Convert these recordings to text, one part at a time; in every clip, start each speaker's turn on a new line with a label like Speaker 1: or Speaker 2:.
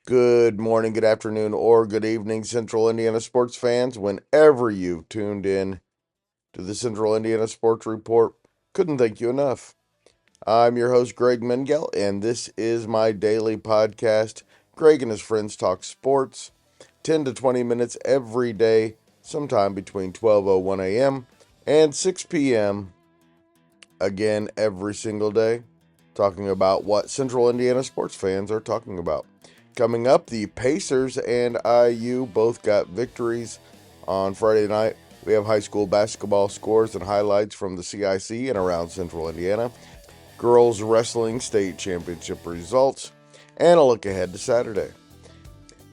Speaker 1: Good morning, good afternoon, or good evening, Central Indiana sports fans. Whenever you've tuned in to the Central Indiana Sports Report, couldn't thank you enough. I'm your host, Greg Mengel, and this is my daily podcast. Greg and his friends talk sports 10 to 20 minutes every day, sometime between 12:01 a.m. and 6 p.m. Again, every single day, talking about what Central Indiana sports fans are talking about. Coming up, the Pacers and IU both got victories on Friday night. We have high school basketball scores and highlights from the CIC and around Central Indiana, girls wrestling state championship results, and a look ahead to Saturday.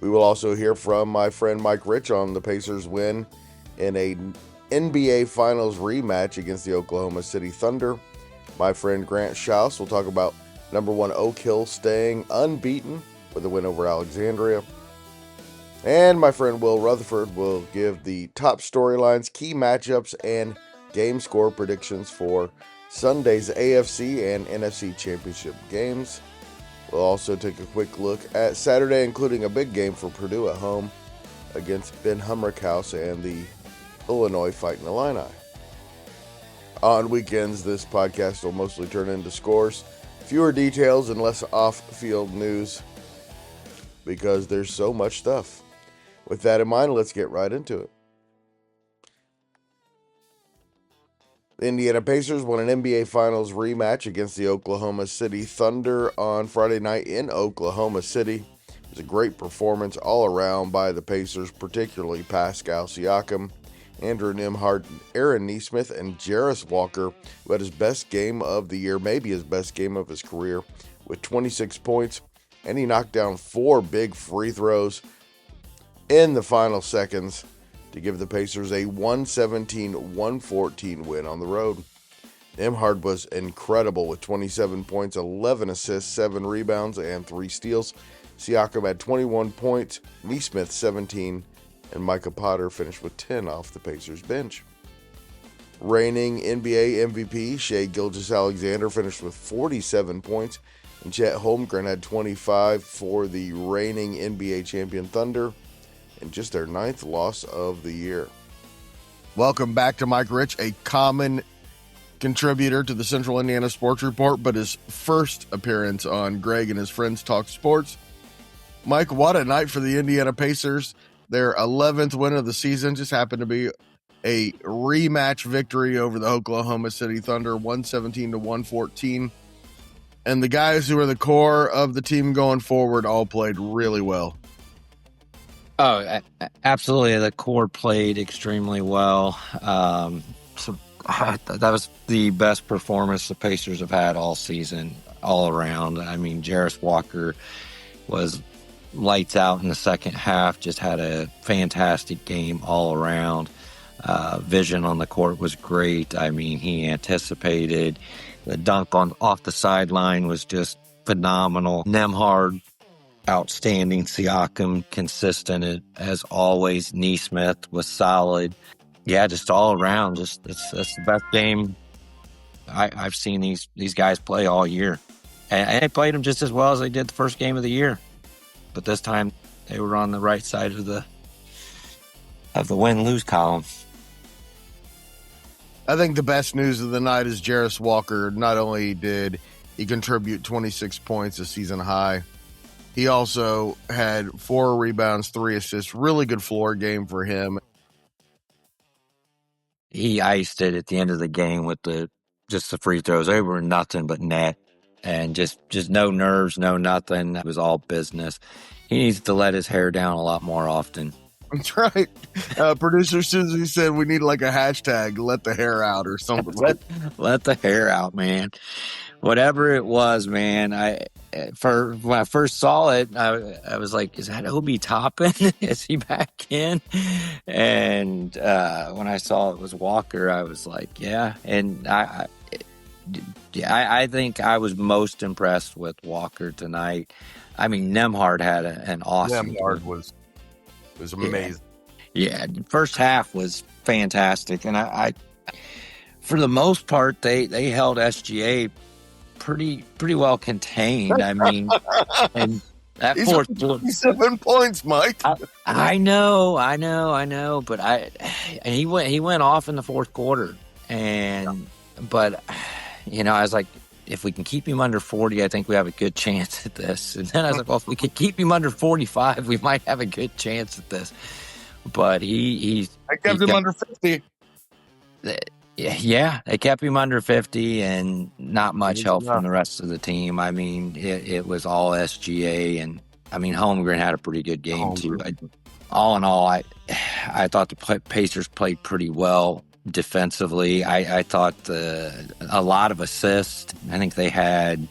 Speaker 1: We will also hear from my friend Mike Rich on the Pacers' win in a NBA Finals rematch against the Oklahoma City Thunder. My friend Grant Shouse will talk about number one Oak Hill staying unbeaten with a win over Alexandria. And my friend Will Rutherford will give the top storylines, key matchups, and game score predictions for Sunday's AFC and NFC championship games. We'll also take a quick look at Saturday, including a big game for Purdue at home against Ben Humrickhouse and the Illinois Fighting Illini. On weekends, this podcast will mostly turn into scores, fewer details, and less off-field news because there's so much stuff. With that in mind, let's get right into it. The Indiana Pacers won an NBA Finals rematch against the Oklahoma City Thunder on Friday night in Oklahoma City. It was a great performance all around by the Pacers, particularly Pascal Siakam, Andrew Nembhard, Aaron Nesmith, and Jarace Walker, who had his best game of the year, maybe his best game of his career, with 26 points, and he knocked down 4 big free throws in the final seconds to give the Pacers a 117-114 win on the road. Nembhard was incredible with 27 points, 11 assists, 7 rebounds, and 3 steals. Siakam had 21 points, Nesmith 17, and Micah Potter finished with 10 off the Pacers bench. Reigning NBA MVP Shai Gilgeous-Alexander finished with 47 points, and Chet Holmgren had 25 for the reigning NBA champion Thunder, and just their 9th loss of the year. Welcome back to Mike Rich, a common contributor to the Central Indiana Sports Report, but his first appearance on Greg and his friends talk sports. Mike, what a night for the Indiana Pacers. Their 11th win of the season just happened to be a rematch victory over the Oklahoma City Thunder, 117-114. And the guys who are the core of the team going forward all played really well.
Speaker 2: Oh, absolutely. The core played extremely well. So that was the best performance the Pacers have had all season, all around. I mean, Jarace Walker was lights out in the second half, just had a fantastic game all around. Vision on the court was great. I mean, he anticipated. The dunk off the sideline was just phenomenal. Nembhard, outstanding. Siakam, consistent as always. Nesmith was solid. Yeah, just all around. That's the best game I've seen these guys play all year. And they played them just as well as they did the first game of the year. But this time they were on the right side of the win-lose column.
Speaker 1: I think the best news of the night is Jarace Walker. Not only did he contribute 26 points, a season high, he also had 4 rebounds, 3 assists. Really good floor game for him.
Speaker 2: He iced it at the end of the game with just the free throws. They were nothing but net, and just no nerves, no nothing. It was all business. He needs to let his hair down a lot more often.
Speaker 1: That's right. Producer Susie said we need like a hashtag, let the hair out or something.
Speaker 2: Let the hair out, man. Whatever it was, man. When I first saw it, I was like, is that Obi Toppin? Is he back in? And when I saw it was Walker, I was like, yeah. And I think I was most impressed with Walker tonight. I mean, Nembhard had an awesome.
Speaker 1: Nembhard was amazing.
Speaker 2: Yeah, first half was fantastic, and I for the most part, they held SGA pretty well contained. I mean, and That
Speaker 1: He's
Speaker 2: fourth
Speaker 1: only
Speaker 2: quarter.
Speaker 1: 7 points, Mike.
Speaker 2: I know, but he went off in the fourth quarter, but I was like, if we can keep him under 40, I think we have a good chance at this. And then I was like, well, if we can keep him under 45, we might have a good chance at this. But
Speaker 1: I kept him under 50.
Speaker 2: Yeah, they kept him under 50, and not much help from the rest of the team. I mean, it was all SGA, and I mean, Holmgren had a pretty good game too. All in all, I thought the Pacers played pretty well defensively. I thought a lot of assists. I think they had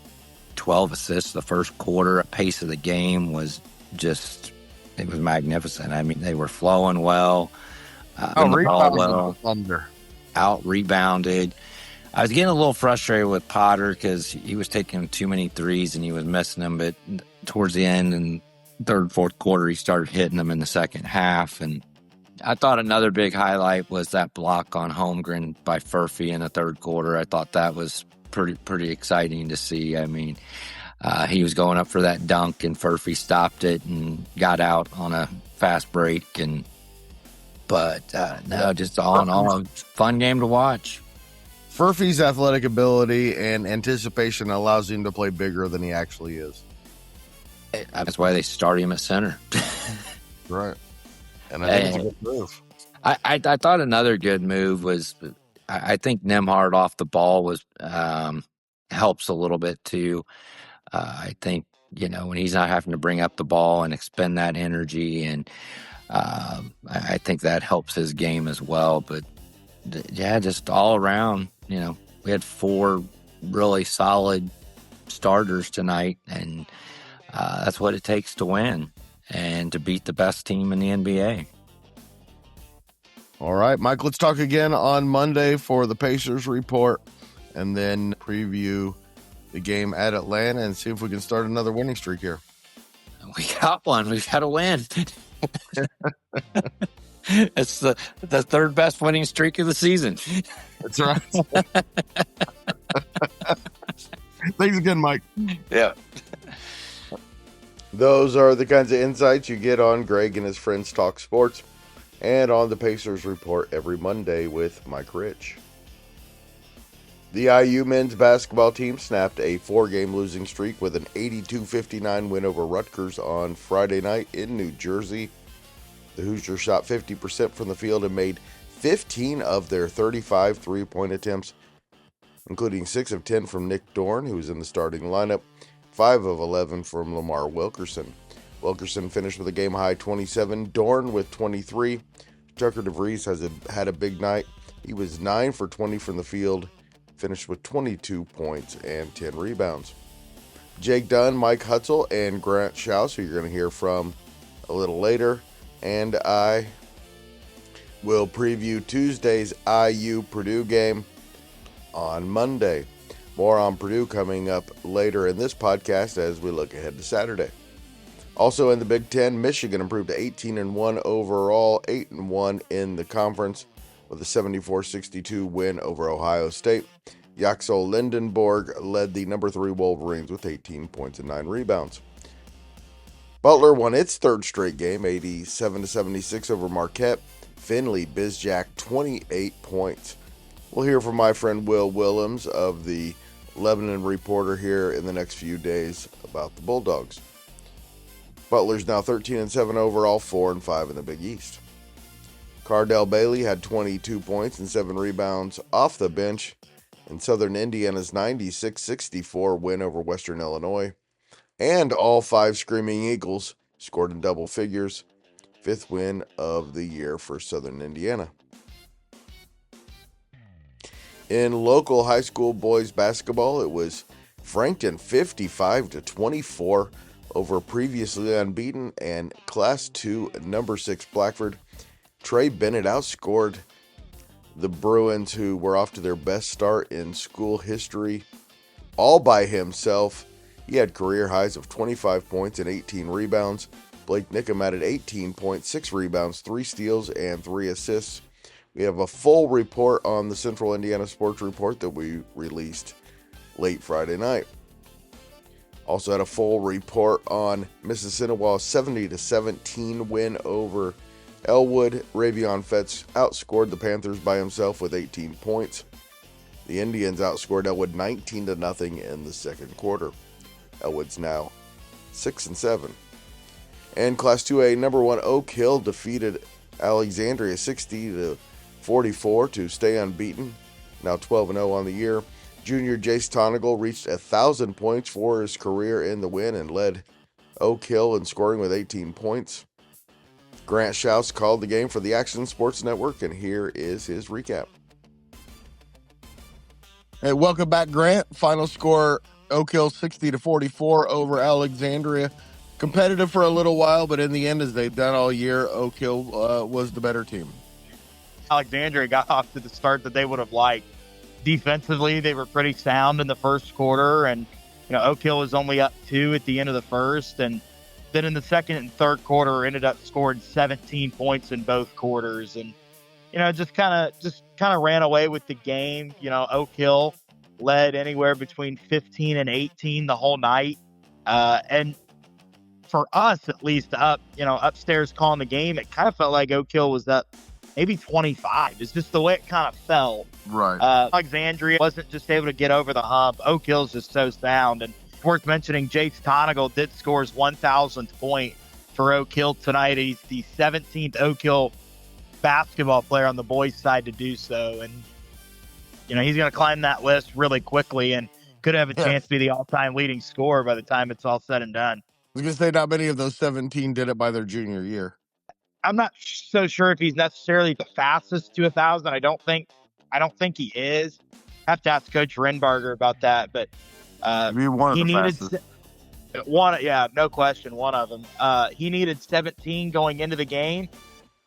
Speaker 2: 12 assists the first quarter. The pace of the game was it was magnificent. I mean, they were flowing well, the ball well, out rebounded. I was getting a little frustrated with Potter because he was taking too many threes and he was missing them. But towards the end and third, fourth quarter, he started hitting them in the second half. And I thought another big highlight was that block on Holmgren by Furphy in the third quarter. I thought that was pretty exciting to see. I mean, he was going up for that dunk and Furphy stopped it and got out on a fast break. But just all in all, a fun game to watch.
Speaker 1: Furphy's athletic ability and anticipation allows him to play bigger than he actually is.
Speaker 2: That's why they start him at center.
Speaker 1: Right. And I think it's a good move.
Speaker 2: I thought another good move was, I think Nembhard off the ball was helps a little bit too. I think, when he's not having to bring up the ball and expend that energy, and I think that helps his game as well. But yeah, just all around, we had 4 really solid starters tonight, and that's what it takes to win and to beat the best team in the NBA.
Speaker 1: All right, Mike, let's talk again on Monday for the Pacers report and then preview the game at Atlanta and see if we can start another winning streak here.
Speaker 2: We got one. We've got to win. It's the third best winning streak of the season.
Speaker 1: That's right. Thanks again, Mike.
Speaker 2: Yeah.
Speaker 1: Those are the kinds of insights you get on Greg and his friends Talk Sports and on the Pacers Report every Monday with Mike Rich. The IU men's basketball team snapped a 4-game losing streak with an 82-59 win over Rutgers on Friday night in New Jersey. The Hoosiers shot 50% from the field and made 15 of their 35 three-point attempts, including 6 of 10 from Nick Dorn, who was in the starting lineup, 5 of 11 from Lamar Wilkerson. Wilkerson finished with a game-high 27, Dorn with 23. Tucker DeVries had a big night. He was 9 for 20 from the field, finished with 22 points and 10 rebounds. Jake Dunn, Mike Hutzel, and Grant Shouse, who you're going to hear from a little later, and I will preview Tuesday's IU-Purdue game on Monday. More on Purdue coming up later in this podcast as we look ahead to Saturday. Also in the Big Ten, Michigan improved to 18-1 overall, 8-1 in the conference with a 74-62 win over Ohio State. Yaxel Lindenborg led the number 3 Wolverines with 18 points and 9 rebounds. Butler won its third straight game, 87-76 over Marquette. Finley Bizjack 28 points. We'll hear from my friend Will Willems of the Lebanon Reporter here in the next few days about the Bulldogs. Butler's now 13-7 overall, 4-5 in the Big East. Cardell Bailey had 22 points and 7 rebounds off the bench in Southern Indiana's 96-64 win over Western Illinois. And all 5 Screaming Eagles scored in double figures, 5th win of the year for Southern Indiana. In local high school boys basketball, it was Frankton 55-24 over previously unbeaten and Class 2 number 6 Blackford. Trey Bennett outscored the Bruins, who were off to their best start in school history, all by himself. He had career highs of 25 points and 18 rebounds. Blake Nickham added 18 points, 6 rebounds, 3 steals, and 3 assists. We have a full report on the Central Indiana Sports Report that we released late Friday night. Also had a full report on Mississinawa's 70-17 win over Elwood. Ravion Fetz outscored the Panthers by himself with 18 points. The Indians outscored Elwood 19-0 in the second quarter. Elwood's now 6-7. And Class 2A number 1 Oak Hill defeated Alexandria 60-44 to stay unbeaten, now 12-0 on the year. Junior Jace Tonigal reached 1,000 points for his career in the win and led Oak Hill in scoring with 18 points. Grant Shouse called the game for the Action Sports Network, and here is his recap.
Speaker 3: Hey, welcome back, Grant. Final score, Oak Hill 60-44 over Alexandria. Competitive for a little while, but in the end, as they've done all year, Oak Hill was the better team.
Speaker 4: Alexandria got off to the start that they would have liked. Defensively, they were pretty sound in the first quarter, and Oak Hill was only up 2 at the end of the first, and then in the second and third quarter ended up scoring 17 points in both quarters, and just kind of ran away with the game. Oak Hill led anywhere between 15 and 18 the whole night, and for us at least, upstairs calling the game, it kind of felt like Oak Hill was up maybe 25. It's just the way it kind of felt.
Speaker 3: Right.
Speaker 4: Alexandria wasn't just able to get over the hump. Oak Hill's just so sound. And worth mentioning, Jace Tonigal did score his 1,000th point for Oak Hill tonight. He's the 17th Oak Hill basketball player on the boys' side to do so. And, he's going to climb that list really quickly and could have a chance to be the all-time leading scorer by the time it's all said and done.
Speaker 3: I was going to say not many of those 17 did it by their junior year.
Speaker 4: I'm not so sure if he's necessarily the fastest to 1,000. I don't think he is. I have to ask Coach Renbarger about that, but
Speaker 3: he needed
Speaker 4: one. Yeah, no question, one of them. He needed 17 going into the game,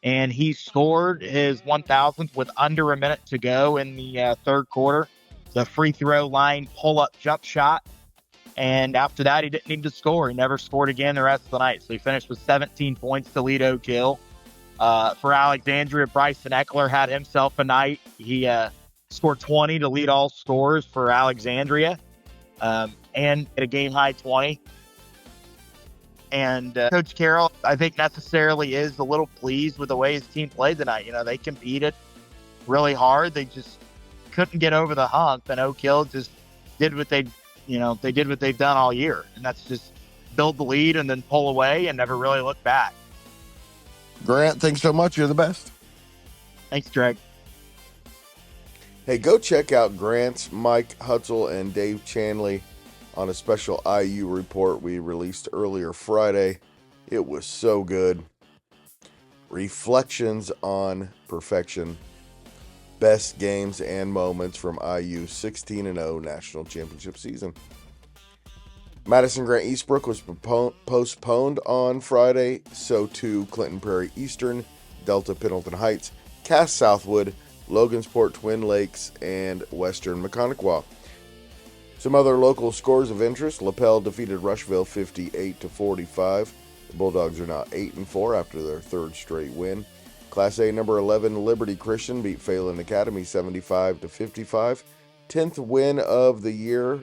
Speaker 4: and he scored his 1,000th with under a minute to go in the third quarter. The free throw line pull-up jump shot. And after that, he didn't need to score. He never scored again the rest of the night. So he finished with 17 points to lead Oak Hill. For Alexandria, Bryson Eckler had himself a night. He scored 20 to lead all scorers for Alexandria, and at a game-high 20. And Coach Carroll, I think, necessarily is a little pleased with the way his team played tonight. They competed really hard. They just couldn't get over the hump, and Oak Hill just did what they did what they've done all year, and that's just build the lead and then pull away and never really look back.
Speaker 3: Grant, thanks so much. You're the best.
Speaker 4: Thanks, Greg.
Speaker 1: Hey, go check out Grant's, Mike Hutzel, and Dave Chanley on a special IU report we released earlier Friday. It was so good. Reflections on perfection. Best games and moments from IU's 16-0 national championship season. Madison Grant Eastbrook was postponed on Friday, so too Clinton Prairie Eastern, Delta Pendleton Heights, Cass Southwood, Logansport Twin Lakes, and Western Mechaniqua. Some other local scores of interest: LaPel defeated Rushville 58-45. The Bulldogs are now 8-4 after their third straight win. Class A number 11 Liberty Christian beat Phelan Academy 75-55. 10th win of the year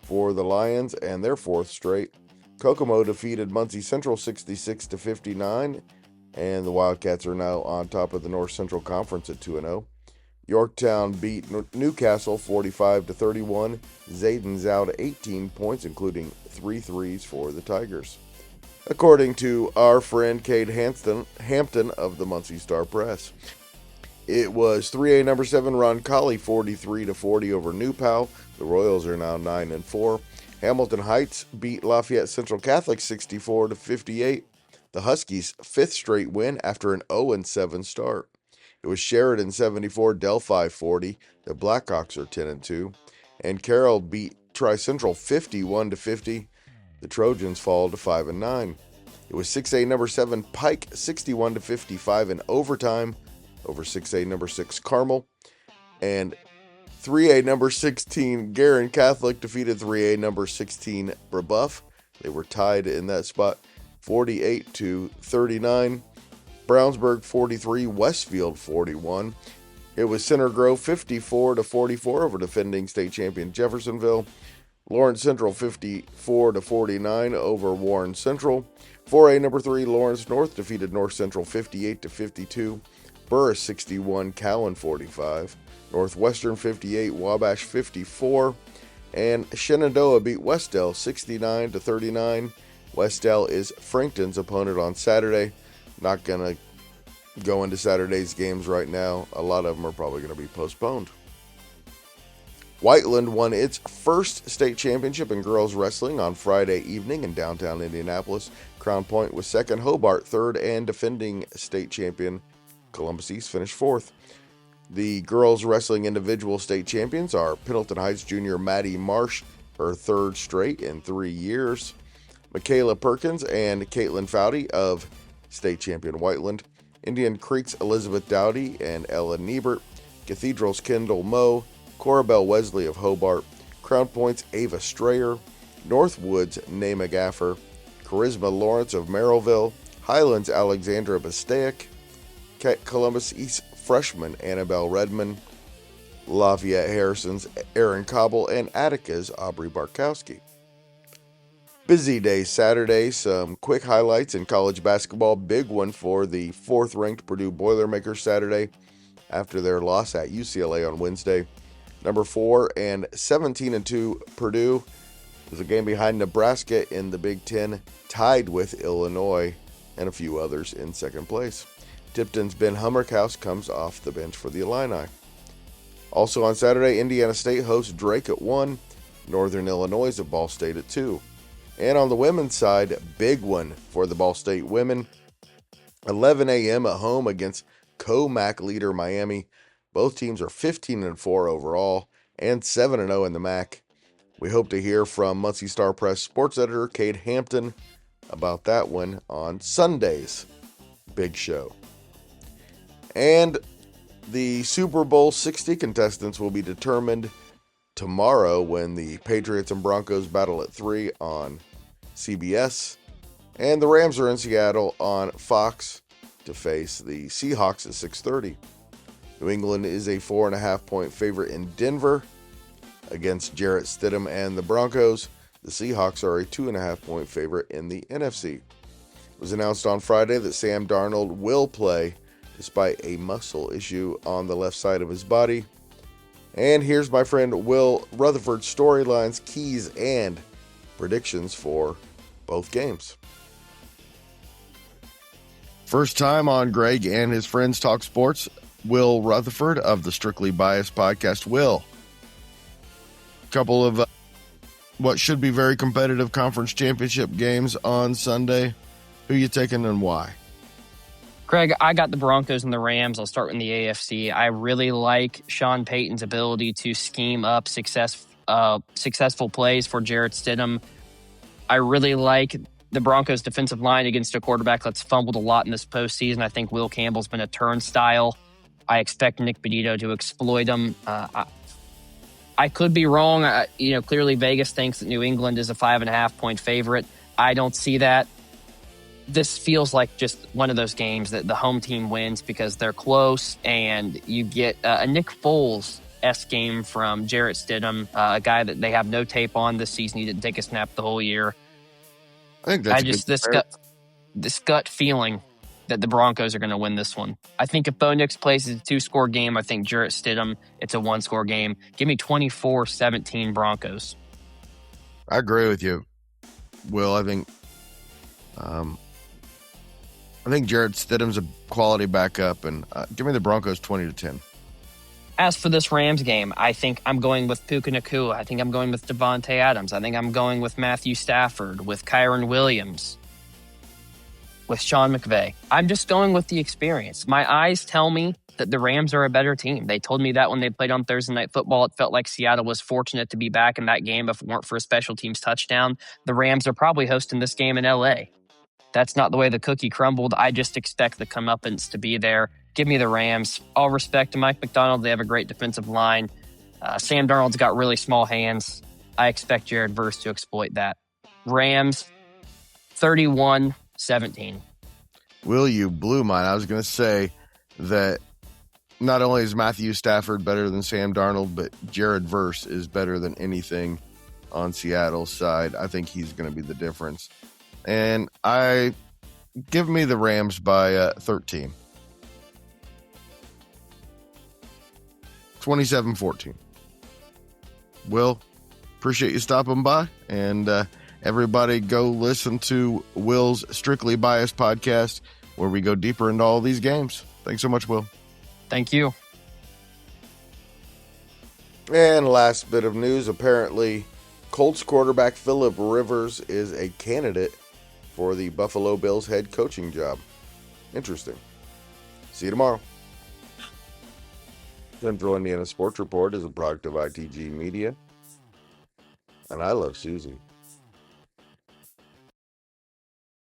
Speaker 1: for the Lions and their fourth straight. Kokomo defeated Muncie Central 66-59, and the Wildcats are now on top of the North Central Conference at 2-0. Yorktown beat Newcastle 45-31. Zayden's out 18 points, including 3 threes for the Tigers. According to our friend Cade Hampton of the Muncie Star Press. It was 3A number 7 Roncalli 43-40 over New Pal. The Royals are now 9-4. Hamilton Heights beat Lafayette Central Catholic 64-58. The Huskies' fifth straight win after an 0-7 start. It was Sheridan 74, Delphi 40. The Blackhawks are 10-2. And Carroll beat Tri-Central 51-50. The Trojans fall to 5-9. It was 6A number 7 Pike 61-55 in overtime over 6A number 6 Carmel. And 3A number 16 Guerin Catholic defeated 3A number 16 Brebeuf. They were tied in that spot 48-39. Brownsburg 43, Westfield 41. It was Center Grove 54-44 over defending state champion Jeffersonville. Lawrence Central 54-49 over Warren Central. 4A number 3 Lawrence North defeated North Central 58-52. Burris 61, Cowan 45. Northwestern 58, Wabash 54. And Shenandoah beat Westdale 69-39. Westdale is Frankton's opponent on Saturday. Not going to go into Saturday's games right now. A lot of them are probably going to be postponed. Whiteland won its first state championship in girls wrestling on Friday evening in downtown Indianapolis. Crown Point was second, Hobart third, and defending state champion Columbus East finished fourth. The girls wrestling individual state champions are Pendleton Heights junior Maddie Marsh, her third straight in 3 years. Michaela Perkins and Caitlin Fowdy of state champion Whiteland. Indian Creek's Elizabeth Dowdy and Ellen Niebert. Cathedral's Kendall Moe. Corabelle Wesley of Hobart. Crown Point's Ava Strayer. Northwood's Naima Gaffer. Charisma Lawrence of Merrillville. Highlands Alexandra Bastaic. Columbus East freshman Annabelle Redmond. Lafayette Harrison's Aaron Cobble, and Attica's Aubrey Barkowski. Busy day Saturday, some quick highlights in college basketball. Big one for the 4th-ranked Purdue Boilermakers Saturday after their loss at UCLA on Wednesday. Number 4 and 17-2 Purdue is a game behind Nebraska in the Big Ten, tied with Illinois and a few others in second place. Tipton's Ben Hummerkaus comes off the bench for the Illini. Also on Saturday, Indiana State hosts Drake at 1, Northern Illinois at Ball State at 2. And on the women's side, big one for the Ball State women. 11 a.m. at home against co-MAC leader Miami. Both teams are 15-4 overall and 7-0 in the MAC. We hope to hear from Muncie Star Press sports editor Cade Hampton about that one on Sunday's big show. And the Super Bowl 60 contestants will be determined tomorrow when the Patriots and Broncos battle at 3 on CBS. And the Rams are in Seattle on Fox to face the Seahawks at 6:30. New England is a 4.5-point favorite in Denver against Jarrett Stidham and the Broncos. The Seahawks are a 2.5-point favorite in the NFC. It was announced on Friday that Sam Darnold will play despite a muscle issue on the left side of his body. And here's my friend Will Rutherford's storylines, keys, and predictions for both games.
Speaker 3: First time on Greg and his friends talk sports, Will Rutherford of the Strictly Biased podcast. Will, a couple of what should be very competitive conference championship games on Sunday. Who you taking and why?
Speaker 5: Greg, I got the Broncos and the Rams. I'll start in the AFC. I really like Sean Payton's ability to scheme up successful plays for Jarrett Stidham. I really like the Broncos' defensive line against a quarterback that's fumbled a lot in this postseason. I think Will Campbell's been a turnstile. I expect Nick Benito to exploit him. I could be wrong. Clearly Vegas thinks that New England is a 5.5-point favorite. I don't see that. This feels like just one of those games that the home team wins because they're close, and you get a Nick Foles-esque game from Jarrett Stidham, a guy that they have no tape on this season. He didn't take a snap the whole year.
Speaker 3: I think that's
Speaker 5: this gut feeling that the Broncos are going to win this one. I think if Bo Nix plays a 2-score game, I think Jarrett Stidham, it's a 1-score game. Give me 24-17 Broncos.
Speaker 3: I agree with you, Will. I think Jarrett Stidham's a quality backup, and give me the Broncos 20-10.
Speaker 5: As for this Rams game, I think I'm going with Puka Nacua. I think I'm going with Devontae Adams. I think I'm going with Matthew Stafford, with Kyron Williams, with Sean McVay. I'm just going with the experience. My eyes tell me that the Rams are a better team. They told me that when they played on Thursday Night Football. It felt like Seattle was fortunate to be back in that game if it weren't for a special teams touchdown. The Rams are probably hosting this game in L.A. That's not the way the cookie crumbled. I just expect the comeuppance to be there. Give me the Rams. All respect to Mike McDonald. They have a great defensive line. Sam Darnold's got really small hands. I expect Jared Verse to exploit that. Rams, 31-17.
Speaker 3: Will, you blew mine. I was going to say that not only is Matthew Stafford better than Sam Darnold, but Jared Verse is better than anything on Seattle's side. I think he's going to be the difference. And I give me the Rams by 13. 27-14. Will, appreciate you stopping by. And everybody go listen to Will's Strictly Biased podcast, where we go deeper into all these games. Thanks so much, Will.
Speaker 5: Thank you.
Speaker 1: And last bit of news, apparently Colts quarterback Phillip Rivers is a candidate for the Buffalo Bills head coaching job. Interesting. See you tomorrow. Central Indiana Sports Report is a product of ITG Media, and I love Susie.